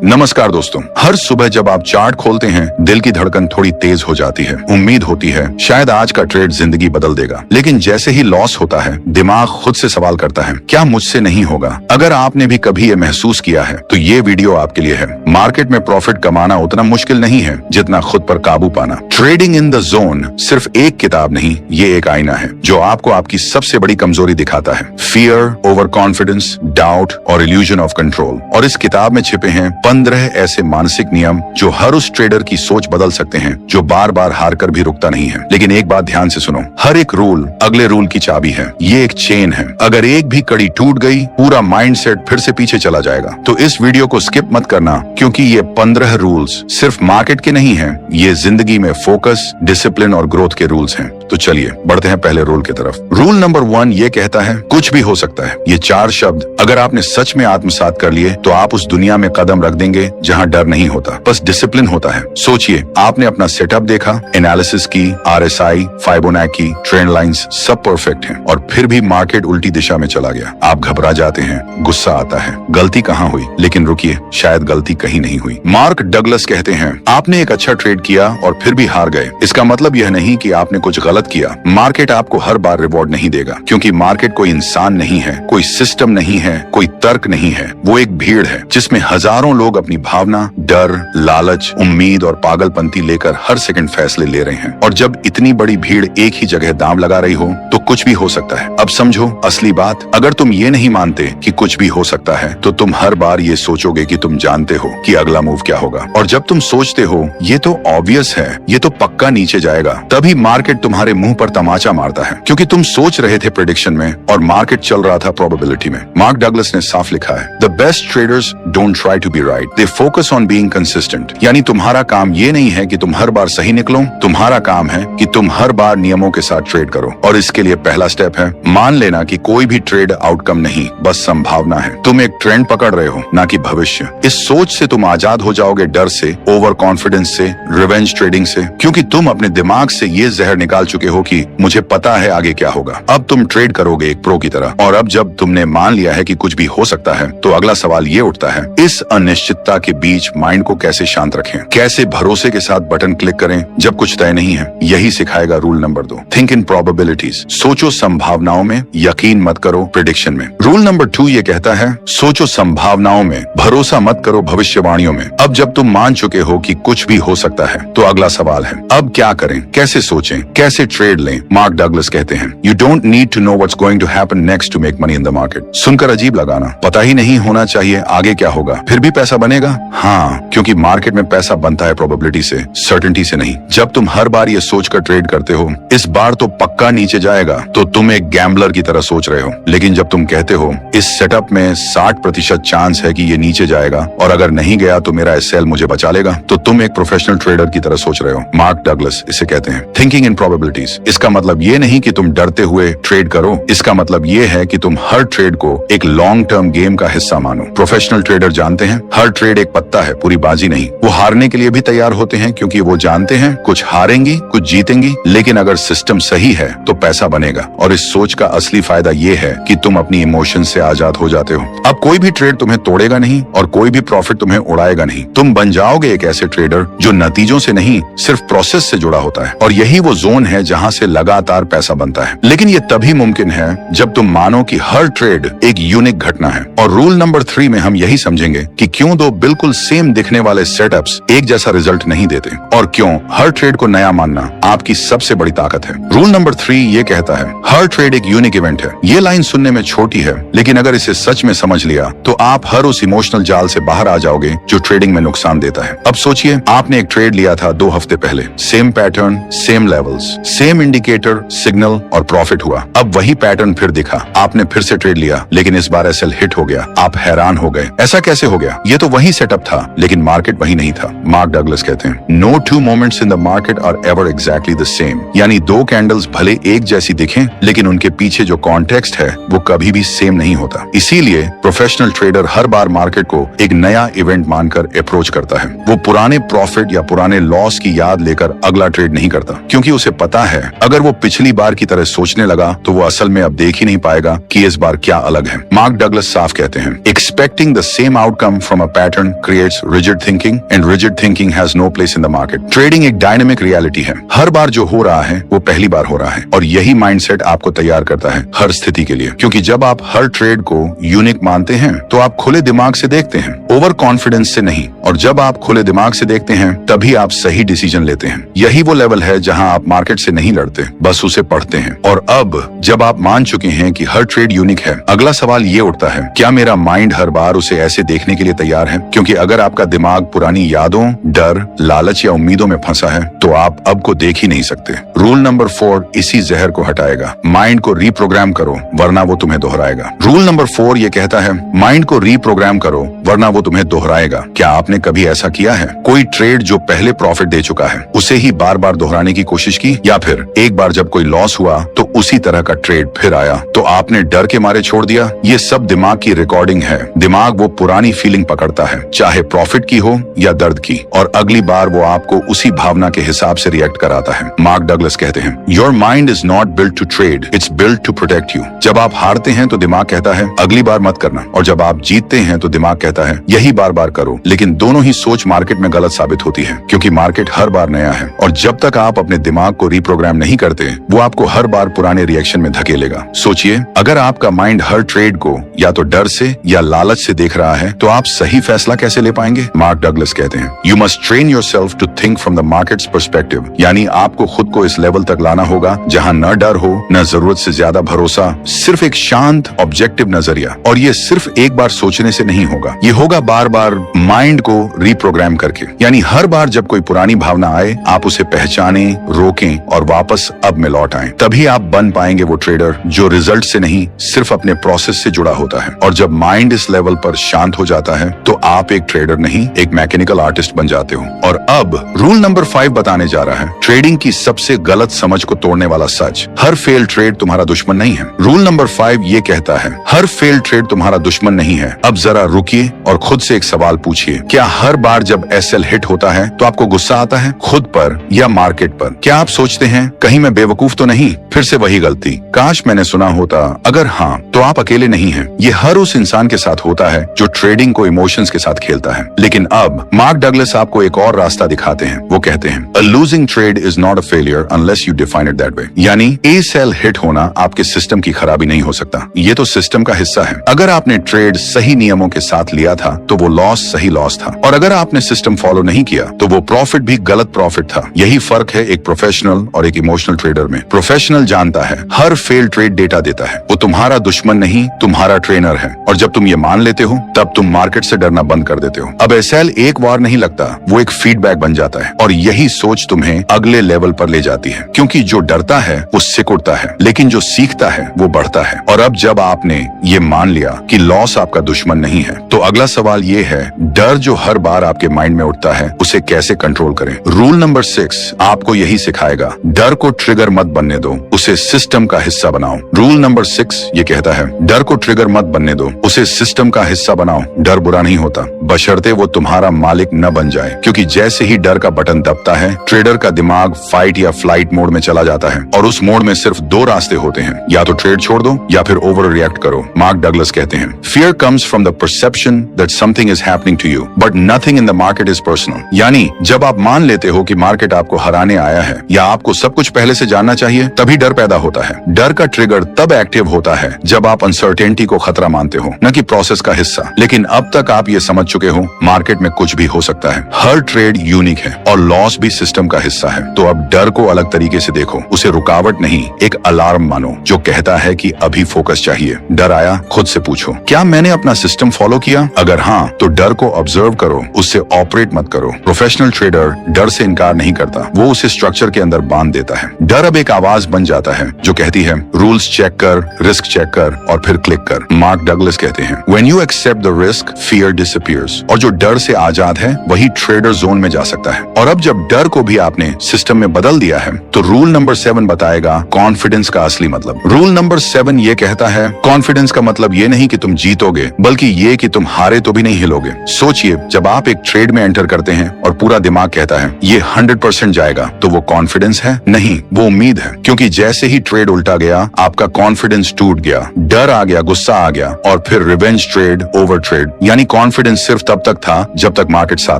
नमस्कार दोस्तों, हर सुबह जब आप चार्ट खोलते हैं दिल की धड़कन थोड़ी तेज हो जाती है। उम्मीद होती है शायद आज का ट्रेड जिंदगी बदल देगा, लेकिन जैसे ही लॉस होता है दिमाग खुद से सवाल करता है, क्या मुझसे नहीं होगा? अगर आपने भी कभी ये महसूस किया है तो ये वीडियो आपके लिए है। मार्केट में प्रॉफिट कमाना उतना मुश्किल नहीं है जितना खुद पर काबू पाना। ट्रेडिंग इन द जोन सिर्फ एक किताब नहीं, ये एक आईना है जो आपको आपकी सबसे बड़ी कमजोरी दिखाता है। फियर, ओवर कॉन्फिडेंस, डाउट और इल्यूजन ऑफ कंट्रोल। और इस किताब में छिपे हैं 15 ऐसे मानसिक नियम जो हर उस ट्रेडर की सोच बदल सकते हैं जो बार बार हार कर भी रुकता नहीं है। लेकिन एक बात ध्यान से सुनो, हर एक रूल अगले रूल की चाबी है। ये एक चेन है, अगर एक भी कड़ी टूट गई पूरा माइंडसेट फिर से पीछे चला जाएगा। तो इस वीडियो को स्किप मत करना, क्योंकि ये 15 रूल्स सिर्फ मार्केट के नहीं है, ये जिंदगी में फोकस, डिसिप्लिन और ग्रोथ के रूल्स हैं। तो चलिए बढ़ते हैं पहले रूल की तरफ। रूल नंबर 1 ये कहता है, कुछ भी हो सकता है। ये 4 शब्द अगर आपने सच में आत्मसात कर लिए तो आप उस दुनिया में कदम रख देंगे जहां डर नहीं होता, बस डिसिप्लिन होता है। सोचिए, आपने अपना सेटअप देखा, एनालिसिस की, RSI, फाइबोनाची, ट्रेंड लाइंस सब परफेक्ट हैं, और फिर भी मार्केट उल्टी दिशा में चला गया। आप घबरा जाते हैं, गुस्सा आता है, गलती कहाँ हुई? लेकिन रुकिए, शायद गलती कहीं नहीं हुई। मार्क डगलस कहते हैं, आपने एक अच्छा ट्रेड किया और फिर भी हार गए। इसका मतलब यह नहीं कि आपने कुछ गलत किया। मार्केट आपको हर बार रिवॉर्ड नहीं देगा, क्योंकि मार्केट कोई इंसान नहीं है, कोई सिस्टम नहीं है, कोई तर्क नहीं है। वो एक भीड़ है जिसमें हजारों लोग अपनी भावना, डर, लालच, उम्मीद और पागलपंती लेकर हर सेकंड फैसले ले रहे हैं। और जब इतनी बड़ी भीड़ एक ही जगह दांव लगा रही हो तो कुछ भी हो सकता है। अब समझो असली बात, अगर तुम ये नहीं मानते कि कुछ भी हो सकता है तो तुम हर बार ये सोचोगे कि तुम जानते हो कि अगला मूव क्या होगा। और जब तुम सोचते हो ये तो ऑब्वियस है, ये तो पक्का नीचे जाएगा, तभी मार्केट तुम्हारे मुंह पर तमाचा मारता है, क्योंकि तुम सोच रहे थे प्रेडिक्शन में और मार्केट चल रहा था प्रोबेबिलिटी में। मार्क डगलस ने साफ लिखा है, the best traders don't try to be right, they focus on being consistent. यानी तुम्हारा काम ये नहीं है कि तुम हर बार सही निकलो, तुम्हारा काम है कि तुम हर बार नियमों के साथ ट्रेड करो। और इसके लिए पहला स्टेप है मान लेना कि कोई भी ट्रेड आउटकम नहीं, बस संभावना है। तुम एक ट्रेंड पकड़ रहे हो, ना कि भविष्य। इस सोच से तुम आजाद हो जाओगे डर से, ओवर कॉन्फिडेंस से, रिवेंज ट्रेडिंग से, क्योंकि तुम अपने दिमाग से ये जहर निकाल चुके हो कि मुझे पता है आगे क्या होगा। अब तुम ट्रेड करोगे एक प्रो की तरह। और अब जब तुमने मान लिया है कि कुछ भी हो सकता है तो अगला सवाल ये उठता है, इस अनिश्चितता के बीच माइंड को कैसे शांत रखें? कैसे भरोसे के साथ बटन क्लिक करें जब कुछ तय नहीं है? यही सिखाएगा rule number 2, think in probabilities. सोचो संभावनाओं में, यकीन मत करो प्रेडिक्शन में। रूल नंबर 2 ये कहता है, सोचो संभावनाओं में, भरोसा मत करो भविष्यवाणियों में। अब जब तुम मान चुके हो कि कुछ भी हो सकता है तो अगला सवाल है, अब क्या करें? कैसे सोचें? कैसे ट्रेड लें? मार्क डगलस कहते हैं, you don't need to know what's going to happen next to make money in the market. सुनकर अजीब लगाना, पता ही नहीं होना चाहिए आगे क्या होगा, फिर भी पैसा बनेगा? हाँ, क्योंकि मार्केट में पैसा बनता है प्रोबेबिलिटी से, सर्टेनिटी से नहीं। जब तुम हर बार ये सोचकर ट्रेड करते हो इस बार तो पक्का नीचे जाएगा, तो तुम एक गैम्बलर की तरह सोच रहे हो। लेकिन जब तुम कहते हो इस सेटअप में 60% चांस है कि ये नीचे जाएगा और अगर नहीं गया तो मेरा एसएल मुझे बचा लेगा, तो तुम एक प्रोफेशनल ट्रेडर की तरह सोच रहे हो। मार्क डगलस इसे कहते हैं थिंकिंग इन प्रोबेबिलिटीज। इसका मतलब ये नहीं कि तुम डरते हुए ट्रेड करो, इसका मतलब ये है कि तुम हर ट्रेड को एक लॉन्ग टर्म गेम का हिस्सा मानो। प्रोफेशनल ट्रेडर जानते हैं हर ट्रेड एक पत्ता है, पूरी बाजी नहीं। वो हारने के लिए भी तैयार होते हैं, क्योंकि वो जानते हैं कुछ हारेंगी, कुछ जीतेंगी, लेकिन अगर सिस्टम सही है तो पैसा बनेगा। और इस सोच का असली फायदा ये है कि तुम अपनी इमोशन से आजाद हो जाते हो। अब कोई भी ट्रेड तुम्हें तोड़ेगा नहीं और कोई भी प्रॉफिट तुम्हें उड़ाएगा नहीं। तुम बन जाओगे एक ऐसे ट्रेडर जो नतीजों से नहीं, सिर्फ प्रोसेस से जुड़ा होता है। और यही वो जोन है जहां से लगातार पैसा बनता है। लेकिन ये तभी मुमकिन है जब तुम मानो कि हर ट्रेड एक यूनिक घटना है। और रूल नंबर 3 में हम यही समझेंगे कि क्यों दो बिल्कुल सेम दिखने वाले सेटअप्स एक जैसा रिजल्ट नहीं देते, और क्यों हर ट्रेड को नया मानना आपकी सबसे बड़ी ताकत है। रूल नंबर 3 ये कहता है, हर ट्रेड एक यूनिक इवेंट है। ये लाइन सुनने में छोटी है, लेकिन अगर इसे सच में समझ लिया तो आप हर उस इमोशनल जाल से बाहर आ जाओगे जो ट्रेडिंग में नुकसान देता है। अब सोचिए, आपने एक ट्रेड लिया था 2 हफ्ते पहले, same pattern, same levels, same indicator, signal और प्रॉफिट हुआ। अब वही पैटर्न फिर दिखा, आपने फिर से ट्रेड लिया, लेकिन इस बार एसएल हिट हो गया। आप हैरान हो गए, ऐसा कैसे हो गया? ये तो वही सेटअप था, लेकिन मार्केट वही नहीं था। मार्क डगलस कहते हैं, no 2 moments in the market are ever exactly the same. यानी 2 कैंडल्स भले एक जैसी दिखें, लेकिन उनके पीछे जो कॉन्टेक्स्ट है वो कभी भी सेम नहीं होता। इसीलिए प्रोफेशनल ट्रेडर हर बार मार्केट को एक नया इवेंट मानकर अप्रोच करता है। वो पुराने प्रॉफिट या पुराने लॉस की याद लेकर अगला ट्रेड नहीं करता, क्योंकि उसे पता पता है अगर वो पिछली बार की तरह सोचने लगा तो वो असल में अब देख ही नहीं पाएगा कि इस बार क्या अलग है। मार्क डगलस साफ कहते हैं, expecting the same outcome from a pattern creates rigid thinking and rigid thinking has no place in the market. Trading एक डायनेमिक रियलिटी है, हर बार जो हो रहा है वो पहली बार हो रहा है, और यही माइंडसेट आपको तैयार करता है हर स्थिति के लिए। क्योंकि जब आप हर ट्रेड को यूनिक मानते हैं तो आप खुले दिमाग से देखते हैं, ओवर कॉन्फिडेंस से नहीं, और जब आप खुले दिमाग से देखते हैं तभी आप सही डिसीजन लेते हैं। यही वो लेवल है जहां आप मार्केट से नहीं लड़ते, बस उसे पढ़ते हैं। और अब जब आप मान चुके हैं कि हर ट्रेड यूनिक है, अगला सवाल ये उठता है, क्या मेरा माइंड हर बार उसे ऐसे देखने के लिए तैयार है? क्योंकि अगर आपका दिमाग पुरानी यादों, डर, लालच या उम्मीदों में फंसा है तो आप अब को देख ही नहीं सकते। रूल नंबर 4 इसी जहर को हटाएगा। माइंड को रीप्रोग्राम करो वरना वो तुम्हें दोहराएगा। रूल नंबर 4 ये कहता है, माइंड को रीप्रोग्राम करो वरना वो तुम्हें दोहराएगा। क्या आपने कभी ऐसा किया है? कोई ट्रेड जो पहले प्रॉफिट दे चुका है उसे ही बार बार दोहराने की कोशिश की, या फिर एक बार जब कोई लॉस हुआ तो उसी तरह का ट्रेड फिर आया तो आपने डर के मारे छोड़ दिया? ये सब दिमाग की रिकॉर्डिंग है। दिमाग वो पुरानी फीलिंग पकड़ता है, चाहे प्रॉफिट की हो या दर्द की, और अगली बार वो आपको उसी भावना के हिसाब से रिएक्ट कराता है। मार्क डगलस कहते हैं, your mind is not built to trade, it's built to protect you. जब आप हारते हैं तो दिमाग कहता है अगली बार मत करना, और जब आप जीतते हैं तो दिमाग कहता है यही बार बार करो। लेकिन दोनों ही सोच मार्केट में गलत साबित होती है, क्योंकि मार्केट हर बार नया है, और जब तक आप अपने दिमाग को रीप्रोग्राम नहीं करते वो आपको हर बार पुराने रिएक्शन में धकेलेगा। सोचिए, अगर आपका माइंड हर ट्रेड को या तो डर से या लालच से देख रहा है तो आप सही फैसला कैसे ले पाएंगे? मार्क डगलस कहते हैं, you must train yourself to think from the market's perspective, यानी आपको खुद को इस लेवल तक लाना होगा जहां न डर हो न जरूरत से ज्यादा भरोसा, सिर्फ एक शांत ऑब्जेक्टिव नजरिया। और ये सिर्फ एक बार सोचने से नहीं होगा, ये होगा बार बार माइंड को रीप्रोग्राम करके। यानी हर बार जब कोई पुरानी भावना आए आप उसे पहचाने, रोकें और वापस अब में लौट आए। तभी आप बन पाएंगे वो ट्रेडर जो रिजल्ट से नहीं सिर्फ अपने प्रोसेस से जुड़ा होता है। और जब माइंड इस लेवल पर शांत हो जाता है तो आप एक ट्रेडर नहीं एक मैकेनिकल आर्टिस्ट बन जाते हो। और अब रूल नंबर 5 बताने जा रहा है, ट्रेडिंग की सबसे गलत समझ को तोड़ने वाला सच, हर फेल ट्रेड तुम्हारा दुश्मन नहीं है। रूल नंबर 5 ये कहता है, हर फेल ट्रेड तुम्हारा दुश्मन नहीं है। अब जरा रुकिए और खुद से एक सवाल पूछिए, क्या हर बार जब एसएल हिट होता है तो आपको गुस्सा आता है, खुद पर या मार्केट पर? क्या आप सोचते हैं कहीं मैं बेवकूफ तो नहीं, फिर से वही गलती, काश मैंने सुना होता? अगर हाँ तो आप अकेले नहीं हैं। ये हर उस इंसान के साथ होता है जो ट्रेडिंग को इमोशंस के साथ खेलता है। लेकिन अब मार्क डगलस आपको एक और रास्ता दिखाते हैं। वो कहते हैं, a losing trade is not a failure unless you define it that way. यानी ए सेल हिट होना आपके सिस्टम की खराबी नहीं हो सकता, ये तो सिस्टम का हिस्सा है। अगर आपने ट्रेड सही नियमों के साथ लिया था तो वो लॉस सही लॉस था, और अगर आपने सिस्टम फॉलो नहीं किया तो वो प्रॉफिट भी गलत प्रॉफिट था। यही फर्क है एक प्रोफेशनल और एक इमोशनल ट्रेडर में। प्रोफेशनल जानता है हर फेल ट्रेड डेटा देता है, वो तुम्हारा दुश्मन नहीं तुम्हारा ट्रेनर है। और जब तुम ये मान लेते हो तब तुम मार्केट से डरना बंद कर देते हो। अब एसएल एक वार नहीं लगता, वो एक फीडबैक बन जाता है, और यही सोच तुम्हें अगले लेवल पर ले जाती है। क्योंकि जो डरता है वो सिकुड़ता है, लेकिन जो सीखता है वो बढ़ता है। और अब जब आपने ये मान लिया कि लॉस आपका दुश्मन नहीं है तो अगला सवाल ये है, डर जो हर बार आपके माइंड में उठता है उसे कैसे कंट्रोल करें? रूल नंबर 6 आपको यही सिखाएगा, डर को ट्रिगर मत बनने दो, उसे सिस्टम का हिस्सा बनाओ। रूल नंबर 6 ये कहता है, डर को ट्रिगर मत बनने दो, उसे सिस्टम का हिस्सा बनाओ। डर बुरा नहीं होता, बशर्ते वो तुम्हारा मालिक न बन जाए। क्योंकि जैसे ही डर का बटन दबता है ट्रेडर का दिमाग फाइट या फ्लाइट मोड में चला जाता है, और उस मोड में सिर्फ 2 रास्ते होते हैं, या तो ट्रेड छोड़ दो या फिर ओवर रिएक्ट करो। मार्क डगलस कहते हैं, fear comes from the perception that something is happening to you but nothing in the market is personal. यानी जब आप मान लेते हो कि मार्केट आपको हराने आया है या आपको सब कुछ पहले से जानना चाहिए, तभी डर पैदा होता है। डर का ट्रिगर तब एक्टिव होता है जब आप अनसर्टेनिटी को खतरा मानते हो, न कि प्रोसेस का हिस्सा। लेकिन अब तक आप ये समझ चुके हो मार्केट में कुछ भी हो सकता है, हर ट्रेड यूनिक है और लॉस भी सिस्टम का हिस्सा है। तो अब डर को अलग तरीके से देखो, उसे रुकावट नहीं एक अलार्म मानो जो कहता है कि अभी फोकस चाहिए। डर आया, खुद से पूछो, क्या मैंने अपना सिस्टम फॉलो किया? अगर हाँ तो डर को ऑब्जर्व करो, उससे ऑपरेट मत करो। प्रोफेशनल ट्रेडर डर से इनकार नहीं करता, वो उसे स्ट्रक्चर के अंदर बांध देता है। डर अब एक आवाज बन जाता है जो कहती है, रूल्स चेक कर, रिस्क चेक कर और फिर क्लिक कर। मार्क डगलस कहते हैं, when you accept the risk fear disappears. और जो डर से आजाद है वही ट्रेडर जोन में जा सकता है। और अब जब डर को भी आपने सिस्टम में बदल दिया है तो रूल नंबर 7 बताएगा कॉन्फिडेंस का असली मतलब। रूल नंबर 7 ये कहता है, कॉन्फिडेंस का मतलब ये नहीं कि तुम जीतोगे, बल्कि ये कि तुम हारे तो भी नहीं हिलोगे। सोचिए, जब आप एक ट्रेड में एंटर करते हैं और पूरा दिमाग कहता है ये 100% जाएगा, तो वो कॉन्फिडेंस है? नहीं, वो उम्मीद है। क्योंकि जैसे ही ट्रेड उल्टा गया, आपका कॉन्फिडेंस टूट गया, डर आ गया, गुस्सा आ गया, और फिर रिवेंज ट्रेड, ओवर ट्रेड। यानी कॉन्फिडेंस सिर्फ तब तक था जब तक मार्केट साथ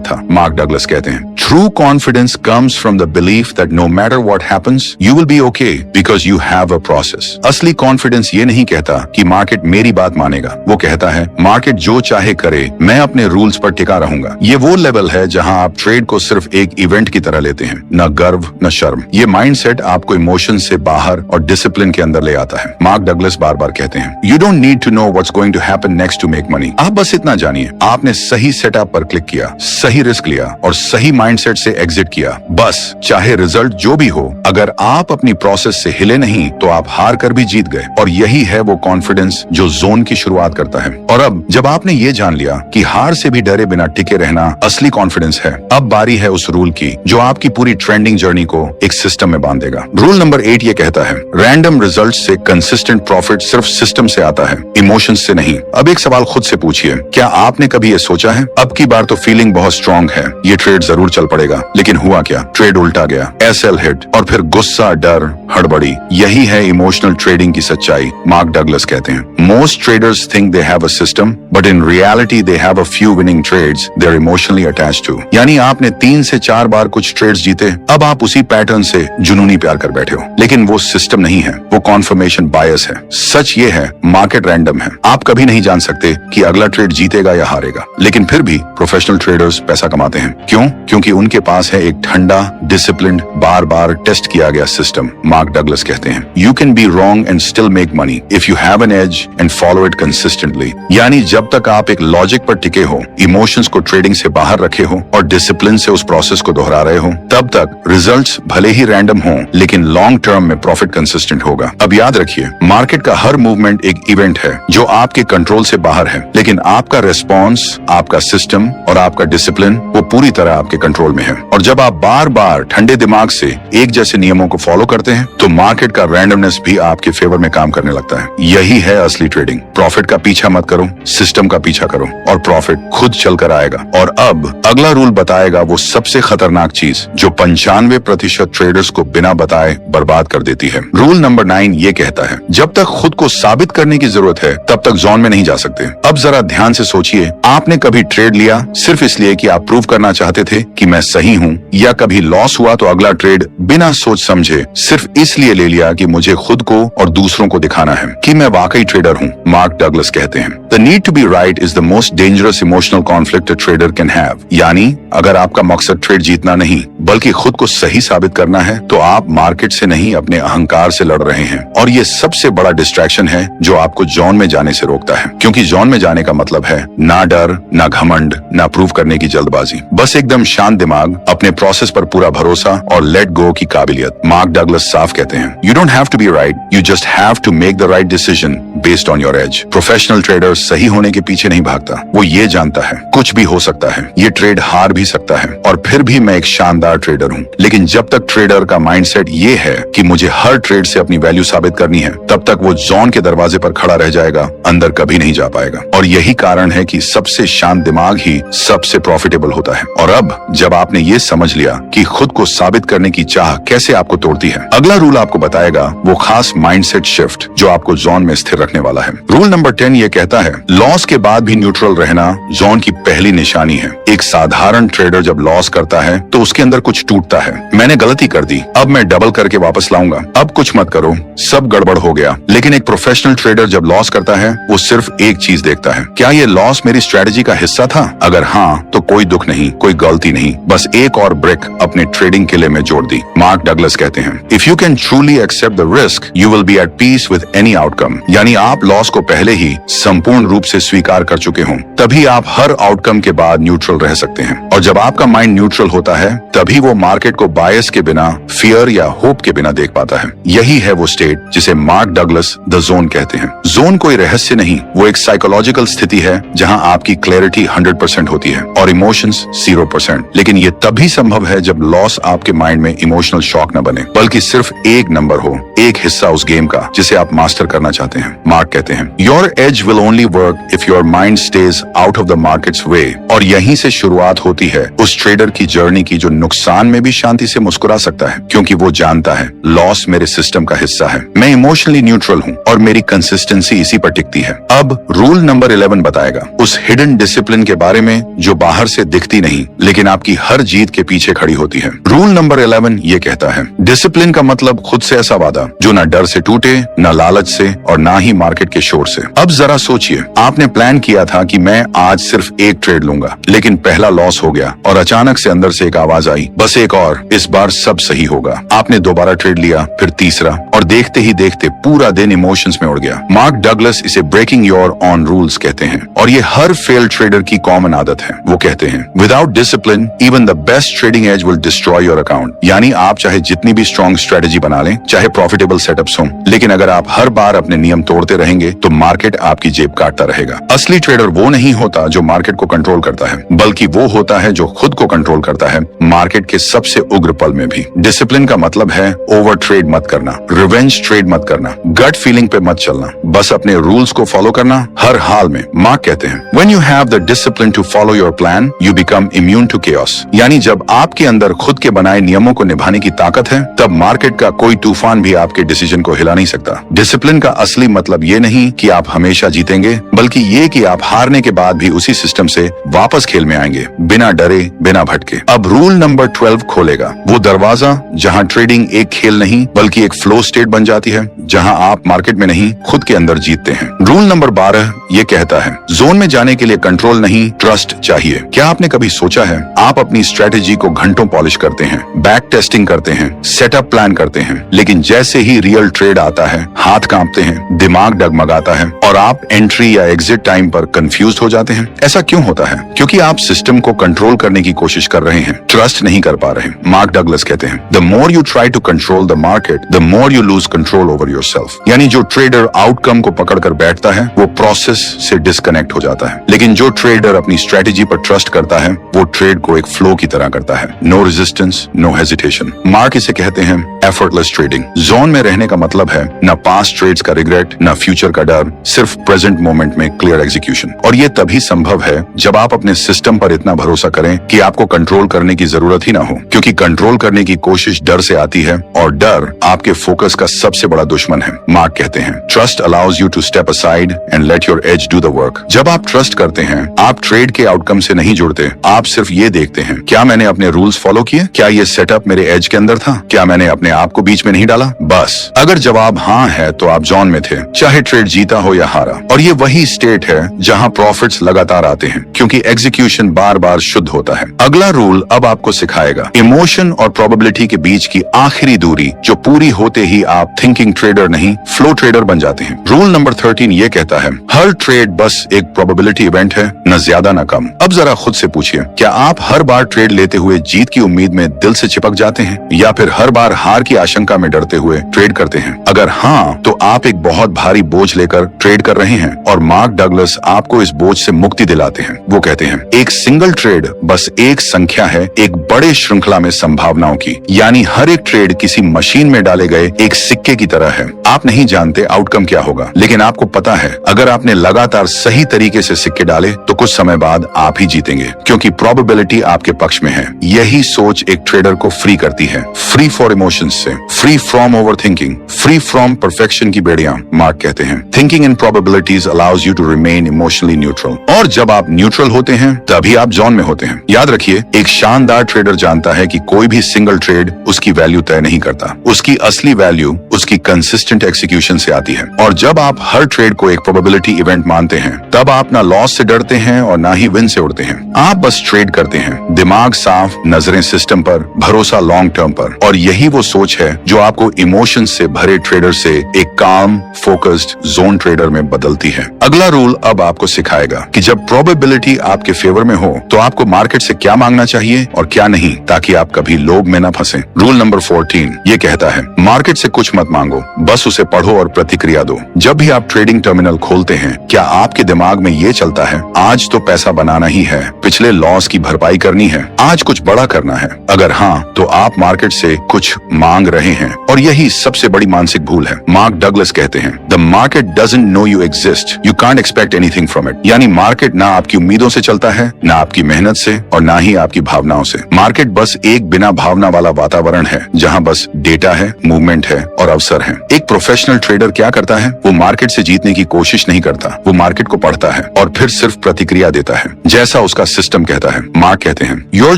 था। मार्क डगलस कहते हैं, true confidence comes from the belief that no matter what happens you will be okay because you have a process. असली कॉन्फिडेंस ये नहीं कहता कि मार्केट मेरी बात मानेगा, वो कहता है मार्केट जो चाहे करे, मैं अपने रूल्स पर टिका रहूंगा। ये वो लेवल है जहां आप ट्रेड को सिर्फ एक इवेंट की तरह लेते हैं, न गर्व न शर्म। ये माइंडसेट आपको इमोशन से बाहर और डिसिप्लिन के अंदर ले आता है। मार्क डगलस बार बार कहते हैं, you don't need to know what's going to happen next to make money. आप बस इतना जानिए, आपने सही सेटअप पर क्लिक किया, सही रिस्क लिया और सही माइंडसेट से एग्जिट किया। बस चाहे रिजल्ट जो भी हो, अगर आप अपनी प्रोसेस से हिले नहीं तो आप हार कर भी जीत गए। और यही है वो कॉन्फिडेंस जो जोन की शुरुआत करता है। और अब जब आपने ये जान लिया कि हार से भी डरे बिना टिके रहना असली कॉन्फिडेंस है, अब बारी है उस रूल की जो आपकी पूरी ट्रेंडिंग जर्नी को एक सिस्टम में बांध देगा। रूल नंबर 8 ये कहता है, रैंडम रिजल्ट से कंसिस्टेंट प्रॉफिट सिर्फ सिस्टम से आता है, इमोशंस से नहीं। अब एक सवाल खुद से पूछिए, क्या आपने कभी ये सोचा है, अब की बार तो फीलिंग बहुत स्ट्रांग है, ये ट्रेड जरूर चल पड़ेगा, लेकिन हुआ क्या? ट्रेड उल्टा गया, एसएल हिट, और फिर गुस्सा, डर, हड़बड़ी। यही है इमोशनल ट्रेडिंग की सच्चाई। मार्क डगलस कहते हैं, most traders think they have a system but in reality they have a few winning trades they are emotionally attached to. यानी आपने 3 से 4 बार कुछ ट्रेड्स जीते, अब आप उसी पैटर्न से जुनूनी प्यार कर बैठे हो, लेकिन वो सिस्टम नहीं है, वो कॉन्फर्मेशन बायस है। सच ये है, मार्केट रैंडम है, आप कभी नहीं जान सकते कि अगला ट्रेड जीतेगा या हारेगा। लेकिन फिर भी प्रोफेशनल ट्रेडर्स पैसा कमाते हैं। क्यों? क्योंकि उनके पास है एक ठंडा, डिसिप्लिन्ड, बार बार टेस्ट किया गया सिस्टम। मार्क डगलस कहते हैं, you can be wrong and still make money if you have an edge and follow it consistently. यानी जब तक आप एक लॉजिक पर टिके हो, इमोशंस को ट्रेडिंग से बाहर रखे हो और डिसिप्लिन से उस प्रोसेस को दोहरा रहे हो, तब तक रिजल्ट्स भले ही रैंडम हो, लेकिन लॉन्ग टर्म में प्रॉफिट कंसिस्टेंट होगा। अब याद रखिए, मार्केट का हर मूवमेंट एक इवेंट है जो आपके कंट्रोल से बाहर है, लेकिन आपका रेस्पॉन्स, आपका सिस्टम और आपका डिसिप्लिन वो पूरी तरह आपके कंट्रोल में है। और जब आप बार बार ठंडे दिमाग से एक जैसे नियमों को फॉलो करते हैं, तो मार्केट का रैंडमनेस भी आपके फेवर में काम करने लगता है। यही है असली ट्रेडिंग। प्रॉफिट का पीछा मत करो, सिस्टम का पीछा करो और प्रॉफिट खुद चल कर आएगा। और अब अगला रूल बताएगा वो सबसे खतरनाक चीज जो 95% ट्रेडर्स को बिना बताए बर्बाद कर देती है। रूल नंबर 9 ये कहता है, जब तक खुद को साबित करने की जरूरत है, तब तक जोन में नहीं जा सकते। अब जरा ध्यान से सोचिए, आपने कभी ट्रेड लिया सिर्फ इसलिए कि आप प्रूव करना चाहते थे कि मैं सही हूँ, या कभी लॉस हुआ तो अगला ट्रेड बिना सोच समझे सिर्फ इसलिए ले लिया कि मुझे खुद को और दूसरों को दिखाना है कि मैं वाकई ट्रेडर हूँ। मार्क डगलस कहते हैं, the need to be right is the most dangerous emotional conflict a trader can have. यानी अगर आपका मकसद ट्रेड जीतना नहीं बल्कि खुद को सही साबित करना है, तो आप मार्केट से नहीं अपने अहंकार से लड़ रहे हैं। और ये सबसे बड़ा डिस्ट्रैक्शन है जो आपको जोन में जाने से रोकता है, क्योंकि जोन में जाने का मतलब है ना डर, ना घमंड, ना प्रूव करने की जल्दबाजी, बस एकदम शांत दिमाग, अपने प्रोसेस पर पूरा भरोसा और लेट गो की काबिलियत। मार्क डगलस साफ कहते हैं, you don't have to be right, you just have to make the right decision based on your edge. Professional trader सही होने के पीछे नहीं भागता, वो ये जानता है कुछ भी हो सकता है, ये ट्रेड हार भी सकता है और फिर भी मैं एक शानदार ट्रेडर हूँ। लेकिन जब तक ट्रेडर का माइंडसेट ये है कि मुझे हर ट्रेड से अपनी वैल्यू साबित करनी है, तब तक वो जोन के दरवाजे पर खड़ा रह जाएगा, अंदर कभी नहीं जा पाएगा। और यही कारण है कि सबसे शांत दिमाग ही सबसे प्रॉफिटेबल होता है। और अब जब आपने ये समझ लिया कि खुद को साबित करने की चाह कैसे आपको तोड़ती है, अगला रूल आपको बताएगा वो खास माइंडसेट शिफ्ट जो आपको जोन में स्थिर रखने वाला है। रूल नंबर 10 ये कहता है, लॉस के बाद भी न्यूट्रल रहना जोन की पहली निशानी है। एक साधारण ट्रेडर जब लॉस करता है तो उसके अंदर कुछ टूटता है, मैंने गलती कर दी, अब मैं डबल करके वापस लाऊंगा, अब कुछ मत करो, सब गड़बड़ हो गया। लेकिन एक प्रोफेशनल ट्रेडर जब लॉस करता है, वो सिर्फ एक चीज देखता है, क्या ये लॉस मेरी स्ट्रेटेजी का हिस्सा था? अगर हाँ, तो कोई दुख नहीं, कोई गलती नहीं, बस एक और ब्रिक अपने ट्रेडिंग किले में जोड़ दी। मार्क डगलस कहते हैं, if you can truly accept the risk you will be at peace with any outcome. यानी आप लॉस को पहले ही संपूर्ण रूप से स्वीकार कर चुके हों, तभी आप हर आउटकम के बाद न्यूट्रल रह सकते हैं। और जब आपका माइंड न्यूट्रल होता है, तभी वो मार्केट को बायस के बिना, फियर या होप के बिना देख पाता है। यही है वो स्टेट जिसे मार्क डगलस द जोन कहते हैं। जोन कोई रहस्य नहीं, वो एक साइकोलॉजिकल स्थिति है जहां आपकी क्लैरिटी 100% होती है और इमोशंस 0%। लेकिन ये तभी संभव है जब लॉस आपके माइंड में इमोशनल शॉक न बने, बल्कि सिर्फ सिर्फ एक नंबर हो, एक हिस्सा उस गेम का जिसे आप मास्टर करना चाहते हैं। मार्क कहते हैं, your edge will only work if your mind stays out of the market's way. और यहीं से शुरुआत होती है उस ट्रेडर की जर्नी की जो नुकसान में भी शांति से मुस्कुरा सकता है, क्योंकि वो जानता है लॉस मेरे सिस्टम का हिस्सा है। मैं इमोशनली न्यूट्रल हूँ और मेरी कंसिस्टेंसी इसी पर टिकती है। अब रूल नंबर 11 बताएगा उस हिडन डिसिप्लिन के बारे में जो बाहर से दिखती नहीं लेकिन आपकी हर जीत के पीछे खड़ी होती है। रूल नंबर 11 ये कहता है, डिसिप्लिन का मतलब खुद से ऐसा वादा जो ना डर से टूटे, ना लालच से और ना ही मार्केट के शोर से। अब जरा सोचिए, आपने प्लान किया था कि मैं आज सिर्फ एक ट्रेड लूंगा, लेकिन पहला लॉस हो गया और अचानक से अंदर से एक आवाज आई, बस एक और, इस बार सब सही होगा। आपने दोबारा ट्रेड लिया, फिर तीसरा, और देखते ही देखते पूरा दिन इमोशंस में उड़ गया। मार्क डगलस इसे ब्रेकिंग योर ऑन रूल्स कहते हैं और ये हर फेल ट्रेडर की कॉमन आदत है। वो कहते हैं, without discipline even the best trading edge will destroy your account. यानी आप चाहे जितनी भी स्ट्रॉन्ग स्ट्रेटेजी बना लें, चाहे प्रॉफिटेबल सेटअप्स हों, लेकिन अगर आप हर बार अपने नियम तोड़ते रहेंगे तो मार्केट आपकी जेब काटता रहेगा। असली ट्रेडर वो नहीं होता जो मार्केट को कंट्रोल करता है, बल्कि वो होता है जो खुद को कंट्रोल करता है, मार्केट के सबसे उग्र पल में भी। डिसिप्लिन का मतलब है ओवर ट्रेड मत करना, रिवेंज ट्रेड मत करना, गट फीलिंग पे मत चलना, बस अपने रूल्स को फॉलो करना हर हाल में। मार्क कहते हैं, when you have the discipline to follow your plan you become immune to chaos. यानी जब आपके अंदर खुद के बनाए नियमों को निभाने की ताकत है, तब मार्केट का कोई तूफान भी आपके डिसीजन को हिला नहीं सकता। डिसिप्लिन का असली मतलब ये नहीं कि आप हमेशा जीतेंगे, बल्कि ये कि आप हारने के बाद भी उसी सिस्टम से वापस खेल में आएंगे, बिना डरे, बिना भटके। अब रूल नंबर 12 खोलेगा वो दरवाजा जहां ट्रेडिंग एक खेल नहीं बल्कि एक फ्लो स्टेट बन जाती है, जहां आप मार्केट में नहीं खुद के अंदर जीतते हैं। रूल नंबर 12 ये कहता है, जोन में जाने के लिए कंट्रोल नहीं, ट्रस्ट चाहिए। क्या आपने कभी सोचा है, आप अपनी स्ट्रेटेजी को घंटों पॉलिश करते हैं, बैक टेस्टिंग करते हैं, सेटअप प्लान करते हैं, लेकिन जैसे ही रियल ट्रेड आता है, हाथ कांपते हैं, दिमाग डगमगाता है और आप एंट्री या एग्जिट टाइम पर कंफ्यूज हो जाते हैं। ऐसा क्यों होता है? क्योंकि आप सिस्टम को कंट्रोल करने की कोशिश कर रहे हैं, ट्रस्ट नहीं कर पा रहे। मार्क डगलस कहते हैं, the more you try to control the market the more you lose control over yourself. यानी जो ट्रेडर आउटकम को पकड़कर बैठता है वो प्रोसेस से डिस्कनेक्ट हो जाता है, लेकिन जो ट्रेडर अपनी स्ट्रेटेजी पर ट्रस्ट करता है वो ट्रेड को एक फ्लो की तरह करता है। No resistance, no hesitation. Mark इसे कहते हैं एफर्टलेस ट्रेडिंग। जोन में रहने का मतलब है न पास्ट ट्रेड्स का रिग्रेट, न फ्यूचर का डर, सिर्फ प्रेजेंट मोमेंट में क्लियर एग्जीक्यूशन। और ये तभी संभव है जब आप अपने सिस्टम पर इतना भरोसा करें कि आपको कंट्रोल करने की जरूरत ही ना हो, क्योंकि कंट्रोल करने की कोशिश डर से आती है और डर आपके फोकस का सबसे बड़ा दुश्मन है। मार्क कहते हैं, trust allows you to step aside and let your edge do the work. जब आप ट्रस्ट करते हैं, आप ट्रेड के आउटकम से नहीं जुड़ते, आप सिर्फ ये देखते हैं, क्या मैंने अपने रूल्स फॉलो किए, क्या ये सेटअप मेरे एज के अंदर था, क्या मैंने अपने आप को बीच में नहीं डाला। बस अगर जवाब हाँ है तो आप जोन में थे, चाहे ट्रेड जीता हो या हारा। और ये वही स्टेट है जहां प्रॉफिट्स लगातार आते हैं, क्योंकि एग्जीक्यूशन बार बार शुद्ध होता है। अगला रूल अब आपको सिखाएगा इमोशन और प्रोबेबिलिटी के बीच की आखिरी दूरी, जो पूरी होते ही आप थिंकिंग ट्रेडर नहीं फ्लो ट्रेडर बन जाते हैं। रूल नंबर 13 ये कहता है, हर ट्रेड बस एक प्रोबेबिलिटी इवेंट है, न ज्यादा न कम। अब जरा खुद से पूछिए, क्या आप हर बार ट्रेड लेते हुए जीत की उम्मीद में दिल से चिपक जाते हैं, या फिर हर बार हार की आशंका में डरते हुए ट्रेड करते हैं? अगर हाँ, तो आप एक बहुत भारी बोझ लेकर ट्रेड कर रहे हैं और मार्क डगलस आपको इस बोझ से मुक्ति दिलाते हैं। वो कहते हैं, एक सिंगल ट्रेड बस एक संख्या है एक बड़े श्रृंखला में संभावनाओं की। यानी हर एक ट्रेड किसी मशीन में डाले गए एक सिक्के की तरह है। आप नहीं जानते आउटकम क्या होगा, लेकिन आपको पता है अगर आपने लगातार सही तरीके से सिक्के डाले तो कुछ समय बाद आप ही जीतेंगे, क्योंकि प्रोबेबिलिटी आपके पक्ष में है। यही सोच एक ट्रेडर को फ्री करती है, फ्री फॉर इमोशंस से, free from overthinking, free from perfection की बेड़ियां। मार्क कहते हैं, thinking in probabilities allows you to remain emotionally neutral. और जब आप न्यूट्रल होते हैं तभी आप जोन में होते हैं। याद रखिए, एक शानदार ट्रेडर जानता है कि कोई भी सिंगल ट्रेड उसकी वैल्यू तय नहीं करता। उसकी असली वैल्यू उसकी कंसिस्टेंट एग्जीक्यूशन से आती है। और जब आप हर ट्रेड को एक प्रोबेबिलिटी इवेंट मानते हैं, तब आप ना लॉस से डरते हैं और ना ही विन से उड़ते हैं। आप बस ट्रेड करते हैं, दिमाग साफ, नजरें सिस्टम पर, भरोसा लॉन्ग टर्म पर। और यही वो सोच है जो आपको इमोशन से भरे ट्रेडर से एक काम फोकस्ड जोन ट्रेडर में बदलती है। अगला रूल अब आपको सिखाएगा कि जब प्रोबेबिलिटी आपके फेवर में हो तो आपको मार्केट से क्या मांगना चाहिए और क्या नहीं, ताकि आप कभी लोभ में ना फंसे। रूल नंबर 14 ये कहता है, मार्केट से कुछ मत मांगो, बस उसे पढ़ो और प्रतिक्रिया दो। जब भी आप ट्रेडिंग टर्मिनल खोलते हैं, क्या आपके दिमाग में ये चलता है, आज तो पैसा बनाना ही है, पिछले लॉस की भरपाई करनी है, आज कुछ बड़ा करना है? अगर हाँ, तो आप मार्केट से कुछ मांग मांग रहे हैं और यही सबसे बड़ी मानसिक भूल है। मार्क डगलस कहते हैं, the market doesn't know you exist, you can't expect anything from it. यानी मार्केट ना आपकी उम्मीदों से चलता है, ना आपकी मेहनत से और ना ही आपकी भावनाओं से। मार्केट बस एक बिना भावना वाला वातावरण है जहाँ बस डेटा है, मूवमेंट है और अवसर है। एक प्रोफेशनल ट्रेडर क्या करता है? वो मार्केट से जीतने की कोशिश नहीं करता, वो मार्केट को पढ़ता है और फिर सिर्फ प्रतिक्रिया देता है जैसा उसका सिस्टम कहता है। मार्क कहते हैं, your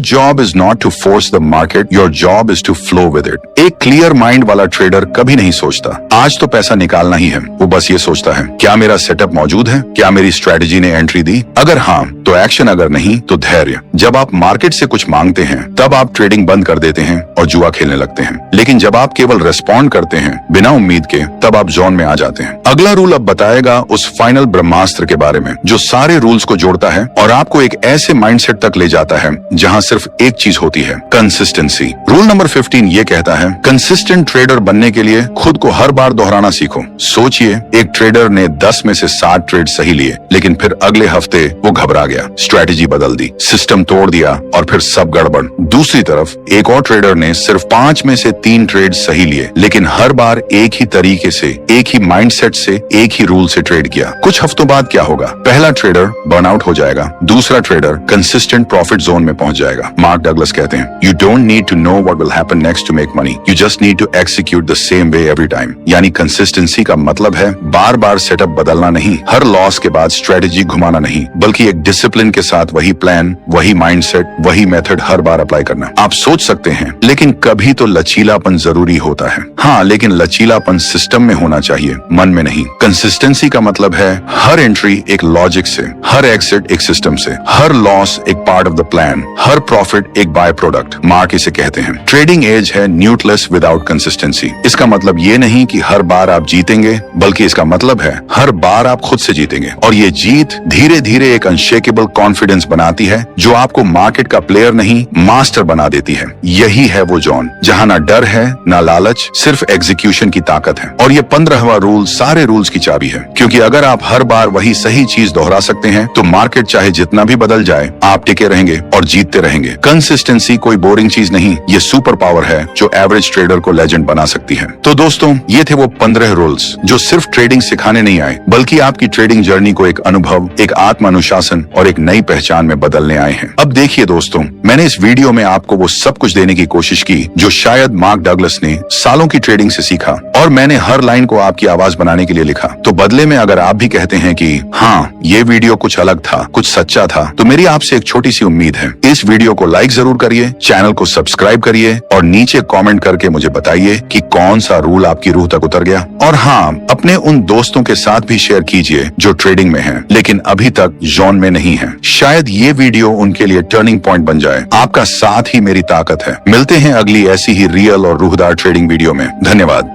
job is not to force the market, your job is to flow with it. एक क्लियर माइंड वाला ट्रेडर कभी नहीं सोचता आज तो पैसा निकालना ही है, वो बस ये सोचता है क्या मेरा सेटअप मौजूद है, क्या मेरी स्ट्रेटेजी ने एंट्री दी, अगर हाँ तो एक्शन, अगर नहीं तो धैर्य। जब आप मार्केट से कुछ मांगते हैं तब आप ट्रेडिंग बंद कर देते हैं और जुआ खेलने लगते हैं, लेकिन जब आप केवल रिस्पॉन्ड करते हैं बिना उम्मीद के, तब आप जोन में आ जाते हैं। अगला रूल अब बताएगा उस फाइनल ब्रह्मास्त्र के बारे में जो सारे रूल्स को जोड़ता है और आपको एक ऐसे माइंडसेट तक ले जाता है जहां सिर्फ एक चीज होती है, कंसिस्टेंसी। रूल नंबर 15 ये कहता है, कंसिस्टेंट ट्रेडर बनने के लिए खुद को हर बार दोहराना सीखो। सोचिए, एक ट्रेडर ने 10 में से 7 ट्रेड सही लिए, लेकिन फिर अगले हफ्ते वो घबरा गया, स्ट्रेटेजी बदल दी, सिस्टम तोड़ दिया और फिर सब गड़बड़। दूसरी तरफ एक और ट्रेडर ने सिर्फ 5 में से 3 ट्रेड सही लिए, लेकिन हर बार एक ही तरीके से, एक ही माइंडसेट से, एक ही रूल से ट्रेड किया। कुछ हफ्तों बाद क्या होगा? पहला ट्रेडर बर्नआउट हो जाएगा, दूसरा ट्रेडर कंसिस्टेंट प्रॉफिट जोन में पहुंच जाएगा। मार्क डगलस कहते हैं, you don't need to know what will happen next to make money, you just need to execute the same way every time. यानी कंसिस्टेंसी का मतलब है बार बार सेटअप बदलना नहीं, हर लॉस के बाद स्ट्रेटेजी घुमाना नहीं, बल्कि एक डिसिप्लिन के साथ वही प्लान, वही माइंडसेट, वही मेथड हर बार अप्लाई करना। आप सोच सकते हैं लेकिन कभी तो लचीलापन जरूरी होता है। हाँ, लेकिन लचीलापन सिस्टम में होना चाहिए, मन में नहीं। कंसिस्टेंसी का मतलब है हर एंट्री एक लॉजिक से, हर एग्जिट एक सिस्टम से, हर लॉस एक part of the plan, her profit एक बाय प्रोडक्ट। मार्क इसे कहते हैं, ट्रेडिंग एज है न्यूट्रलेस विदाउट कंसिस्टेंसी। इसका मतलब ये नहीं कि हर बार आप जीतेंगे, बल्कि इसका मतलब है हर बार आप खुद से जीतेंगे और ये जीत धीरे धीरे एक अनशेकेबल कॉन्फिडेंस बनाती है जो आपको मार्केट का प्लेयर नहीं मास्टर बना देती है। यही है वो जोन जहां ना डर है ना लालच, सिर्फ एग्जीक्यूशन की ताकत है। और ये 15वां रूल सारे रूल्स की चाबी है, क्योंकि अगर आप हर बार वही सही चीज दोहरा सकते हैं तो मार्केट चाहे जितना भी बदल जाए आप टिके रहेंगे और जीतते रहेंगे। कंसिस्टेंसी कोई बोरिंग चीज नहीं, ये सुपर पावर है जो एवरेज ट्रेडर को लेजेंड बना सकती है। तो दोस्तों, ये थे वो 15 रूल्स जो सिर्फ ट्रेडिंग सिखाने नहीं आए, बल्कि आपकी ट्रेडिंग जर्नी को एक अनुभव, एक आत्म अनुशासन और एक नई पहचान में बदलने आए हैं। अब देखिए दोस्तों, मैंने इस वीडियो में आपको वो सब कुछ देने की कोशिश की जो शायद मार्क डगलस ने सालों की ट्रेडिंग से सीखा, और मैंने हर लाइन को आपकी आवाज बनाने के लिए लिखा। तो बदले में अगर आप भी कहते हैं कि हाँ, ये वीडियो कुछ अलग था, कुछ सच्चा था, तो मेरी आपसे एक छोटी सी उम्मीद है, इस वीडियो को लाइक जरूर करिए, चैनल को सब्सक्राइब करिए और नीचे कमेंट करके मुझे बताइए कि कौन सा रूल आपकी रूह तक उतर गया। और हाँ, अपने उन दोस्तों के साथ भी शेयर कीजिए जो ट्रेडिंग में हैं, लेकिन अभी तक जोन में नहीं है। शायद ये वीडियो उनके लिए टर्निंग पॉइंट बन जाए। आपका साथ ही मेरी ताकत है। मिलते हैं अगली ऐसी ही रियल और रूहदार ट्रेडिंग वीडियो में। धन्यवाद।